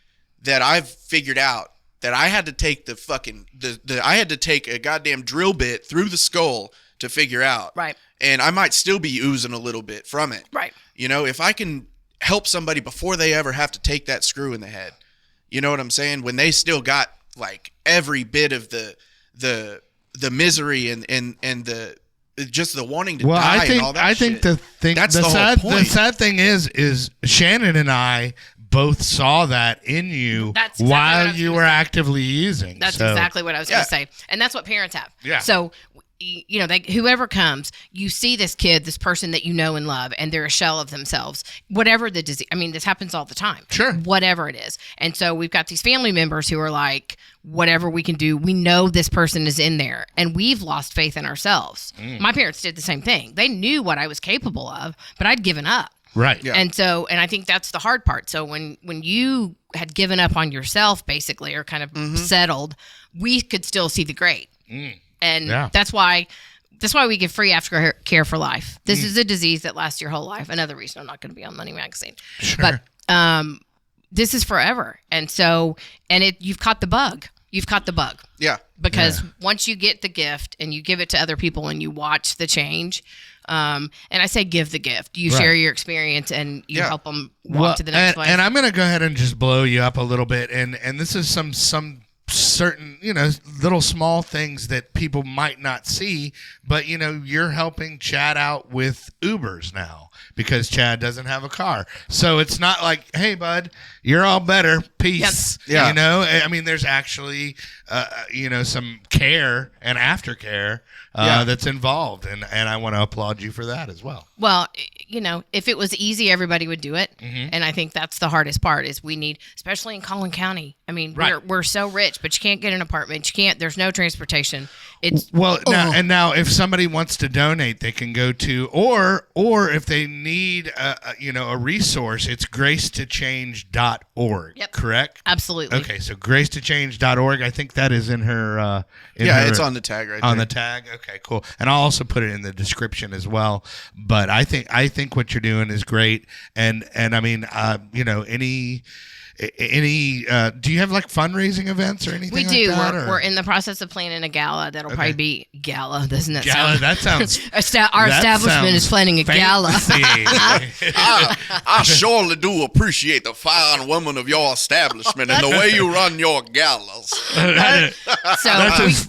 that I've figured out, that I had to take I had to take a goddamn drill bit through the skull to figure out. Right. And I might still be oozing a little bit from it. Right. You know, if I can help somebody before they ever have to take that screw in the head, you know what I'm saying? When they still got like every bit of the misery and the just the wanting to die and all that I shit. think That's the the whole sad point. the sad thing is Shannon and I both saw that in you That's exactly what I while was you gonna were say. actively using. That's So, exactly what I was going to say. And that's what parents have. Yeah. So, you know, whoever comes, you see this kid, this person that you know and love, and they're a shell of themselves, whatever the disease. I mean, this happens all the time. Sure. Whatever it is. And so we've got these family members who are like, whatever we can do, we know this person is in there, and we've lost faith in ourselves. My parents did the same thing. They knew what I was capable of, but I'd given up. Right. Yeah. And so, and I think that's the hard part. So when you had given up on yourself, basically, or kind of settled, we could still see the great. And that's why we give free aftercare for life. This is a disease that lasts your whole life. Another reason I'm not going to be on Money Magazine. Sure. But this is forever. And so, you've caught the bug. You've caught the bug. Yeah. Because once you get the gift and you give it to other people and you watch the change, and I say give the gift, you share your experience and you help them walk to the next place. And I'm going to go ahead and just blow you up a little bit. And this is some certain, you know, little small things that people might not see, but, you know, you're helping Chad out with Ubers now because Chad doesn't have a car. So it's not like, hey, bud, you're all better. Peace. Yep. Yeah. You know, I mean, there's actually, you know, some care and aftercare that's involved. And I want to applaud you for that as well. Well, you know, if it was easy, everybody would do it. And I think that's the hardest part is we need, especially in Collin County. I mean, we're so rich, but you can't get an apartment. You can't, there's no transportation. It's now if somebody wants to donate, they can go to, or if they need a resource, it's gracetochange.org. Yep. Correct? Absolutely. Okay, so gracetochange.org. I think that is in her. It's on the tag right there. On the tag. Okay, cool. And I'll also put it in the description as well. But I think what you're doing is great. And I mean, you know, any do you have like fundraising events or anything? We do. Like that, we're in the process of planning a gala that'll probably be gala, doesn't it? Gala. That sounds. Our establishment is planning a gala. I surely do appreciate the fine woman of your establishment and the way you run your galas.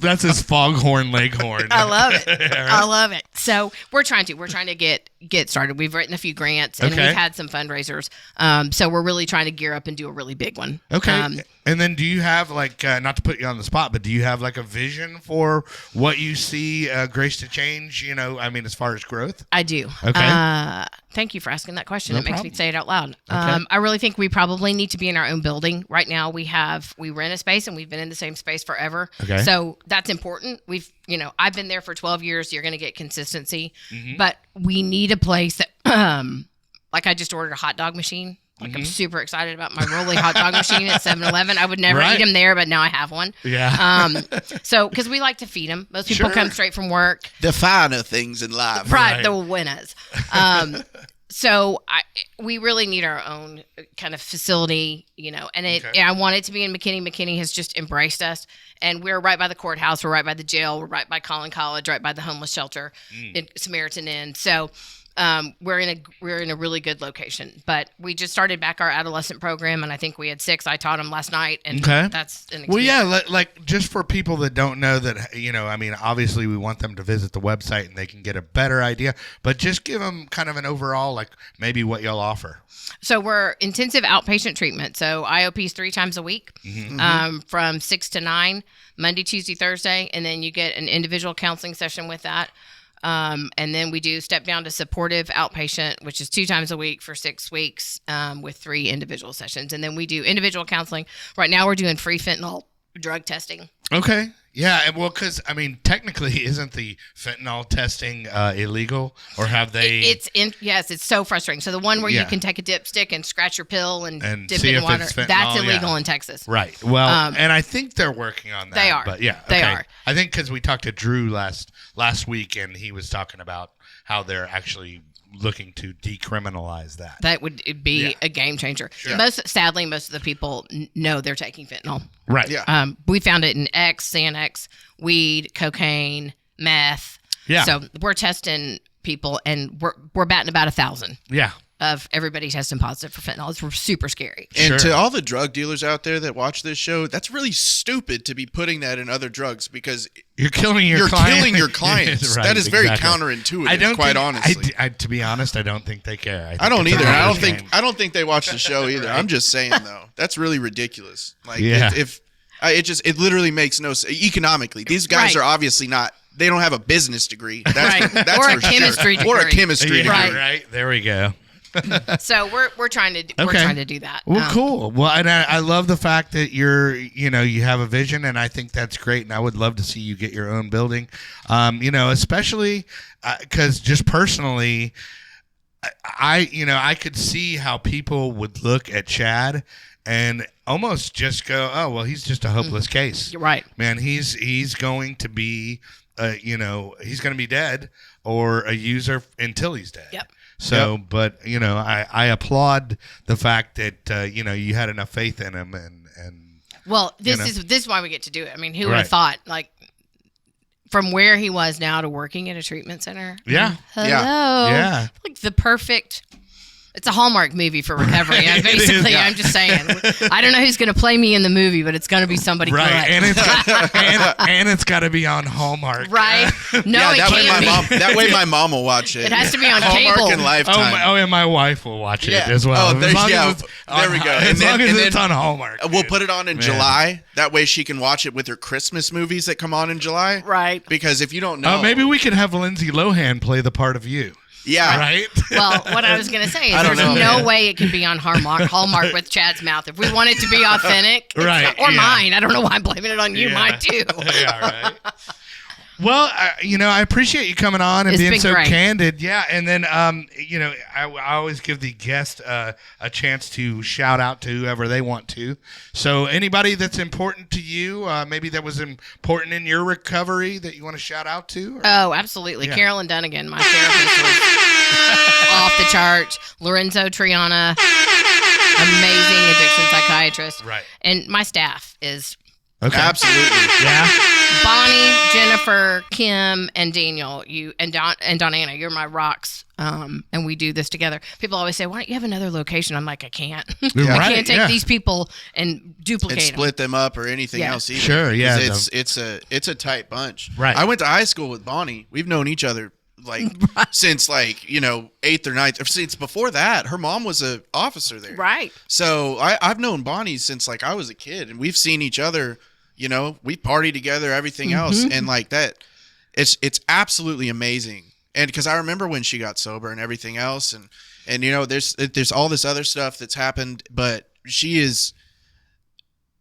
That's his foghorn leghorn. I love it. Right? I love it. So we're trying to get started. We've written a few grants and we've had some fundraisers. So we're really trying to gear up and do a really big one. Okay. And then do you have like, not to put you on the spot, but do you have like a vision for what you see Grace to Change, you know, I mean, as far as growth? I do. Okay. Thank you for asking that question. No It makes problem. me say it out loud. Okay. I really think we probably need to be in our own building. Right now we rent a space and we've been in the same space forever. Okay. So that's important. I've been there for 12 years. So you're going to get consistency, but we need a place that, like I just ordered a hot dog machine. Like I'm super excited about my Rolly hot dog machine at 7-Eleven. I would never eat them there, but now I have one. Yeah. So because we like to feed them. Most people come straight from work. The finer things in life. Right. The winners. So we really need our own kind of facility, you know, and I want it to be in McKinney. McKinney has just embraced us, and we're right by the courthouse. We're right by the jail. We're right by Collin College, right by the homeless shelter in Samaritan Inn. So we're in a really good location, but we just started back our adolescent program, and I think we had 6. I taught them last night, and that's an experience. Well, yeah, like just for people that don't know that, you know, I mean, obviously we want them to visit the website and they can get a better idea, but just give them kind of an overall, like maybe what y'all offer. So we're intensive outpatient treatment. So IOPs 3 times a week, from 6 to 9, Monday, Tuesday, Thursday, and then you get an individual counseling session with that. And then we do step down to supportive outpatient, which is 2 times a week for 6 weeks, with 3 individual sessions. And then we do individual counseling. Right now we're doing free fentanyl drug testing. Okay. Yeah. Well, because, I mean, technically, isn't the fentanyl testing illegal, or have they? Yes, it's so frustrating. So the one where you can take a dipstick and scratch your pill and dip see it in if water, it's fentanyl, that's illegal in Texas. Right. Well, and I think they're working on that. They are. But yeah, they are. I think because we talked to Drew last week, and he was talking about how they're actually looking to decriminalize that. That would be a game changer. Sure. Sadly, most of the people know they're taking fentanyl. Right. Yeah. We found it in Xanax, weed, cocaine, meth. Yeah. So we're testing people, and we're batting about 1,000. Yeah. Of everybody testing positive for fentanyl. It's super scary. And to all the drug dealers out there that watch this show, that's really stupid to be putting that in other drugs, because you're killing your clients. Right, that is very counterintuitive, quite honestly. To be honest, I don't think they care. I don't either. I don't think they watch the show either. Right. I'm just saying, though, that's really ridiculous. Like, it literally makes no sense economically. These guys are obviously not they don't have a business degree. That's, Right. that's Or a for sure. chemistry Or a degree. chemistry degree. Right. There we go. So we're trying to do that. Well, cool. Well, and I love the fact that you have a vision, and I think that's great. And I would love to see you get your own building. Especially because just personally, I could see how people would look at Chad and almost just go, oh, well, he's just a hopeless case. You're right. Man, he's going to be, he's going to be dead or a user until he's dead. Yep. So, but I applaud the fact that you had enough faith in him, and well, this is why we get to do it. I mean, who would Right. have thought, like, from where he was now to working at a treatment center? Yeah. Hello. Yeah. Like the perfect. It's a Hallmark movie for recovery. Basically, yeah. I'm just saying. I don't know who's going to play me in the movie, but it's going to be somebody right, good. and it's got to be on Hallmark, Right? No, Yeah, it that way can't be. that way my mom will watch it. It has to be on Hallmark cable. and Lifetime. and my wife will watch it Yeah. as well. Oh, As long yeah, as it's on- there we go. As And long then- as and it's then- on Hallmark, We'll dude. put it on in Man. July. That way she can watch it with her Christmas movies that come on in July. Right. Because if you don't know, Maybe we could have Lindsay Lohan play the part of you. yeah, Right? Well, what I was going to say is I don't there's know. no way it can be on Hallmark with Chad's mouth. If we want it to be authentic, it's Right, not- or yeah. mine. I don't know why I'm blaming it on you. Yeah. Mine too. Yeah, right. Well, I appreciate you coming on and It's being been so great. candid. Yeah, and then I always give the guest a chance to shout out to whoever they want to. So anybody that's important to you, maybe that was important in your recovery that you want to shout out to. Or? Oh, absolutely. Yeah. Carolyn Dunnigan, my therapist, was off the charts. Lorenzo Triana, amazing addiction psychiatrist. Right. And my staff is Okay. absolutely. Yeah. Bonnie, Jennifer, Kim, and Daniel. And Donana. You're my rocks. And we do this together. People always say, "Why don't you have another location?" I'm like, I can't. I Right, can't take yeah. these people and duplicate And them. split them up or anything Yeah. else either. Sure, yeah, 'Cause it's a tight bunch. Right. I went to high school with Bonnie. We've known each other since 8th or 9th. Or since before that, her mom was a officer there. Right. So I've known Bonnie since I was a kid, and we've seen each other. We party together, everything else, and like that. It's absolutely amazing. And because I remember when she got sober and everything else, and there's all this other stuff that's happened, but she is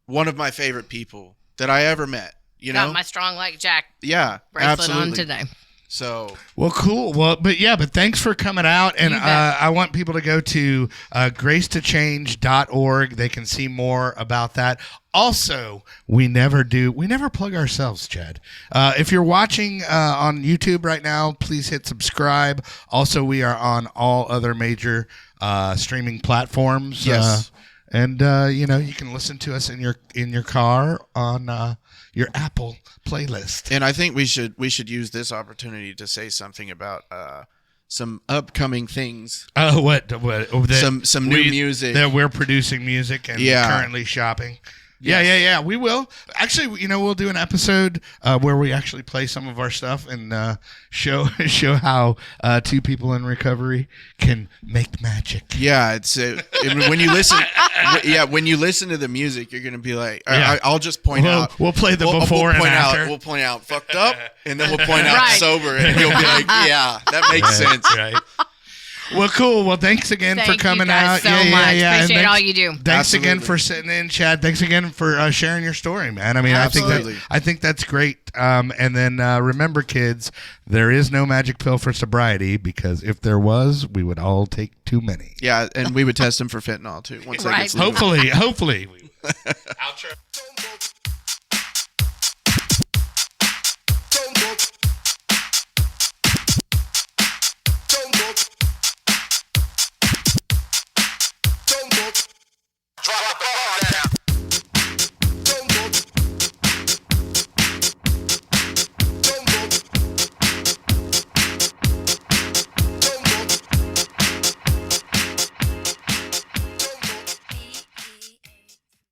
one of my favorite people that I ever met. Got my strong like Jack Yeah, bracelet absolutely. on today. So Well, cool. Well, but thanks for coming out. And You bet. I want people to go to gracetochange.org. They can see more about that. Also, we never plug ourselves, Chad. If you're watching on YouTube right now, please hit subscribe. Also, we are on all other major streaming platforms. Yes. And you can listen to us in your car on your Apple playlist. And I think we should use this opportunity to say something about some upcoming things. Oh, what? That Some new music. that we're producing music and Yeah. currently shopping. Yeah. We will actually. We'll do an episode where we actually play some of our stuff and show how two people in recovery can make magic. Yeah, it's when you listen. When you listen to the music, you're gonna be like, Yeah. I'll just point out. We'll play the We'll before and point after. out. We'll point out fucked up, and then we'll point out Right. sober, and you'll be like, yeah, that makes sense. Right. Well, cool. Well, thanks again for Thank coming you guys out. so much. And Appreciate thanks- all you do. Thanks again Absolutely. for sitting in, Chad. Thanks again for sharing your story, man. I mean, Absolutely. I think that's great. And then remember, kids, there is no magic pill for sobriety, because if there was, we would all take too many. Yeah, and we would test them for fentanyl too. Once that Right. gets legal. Hopefully. Outro.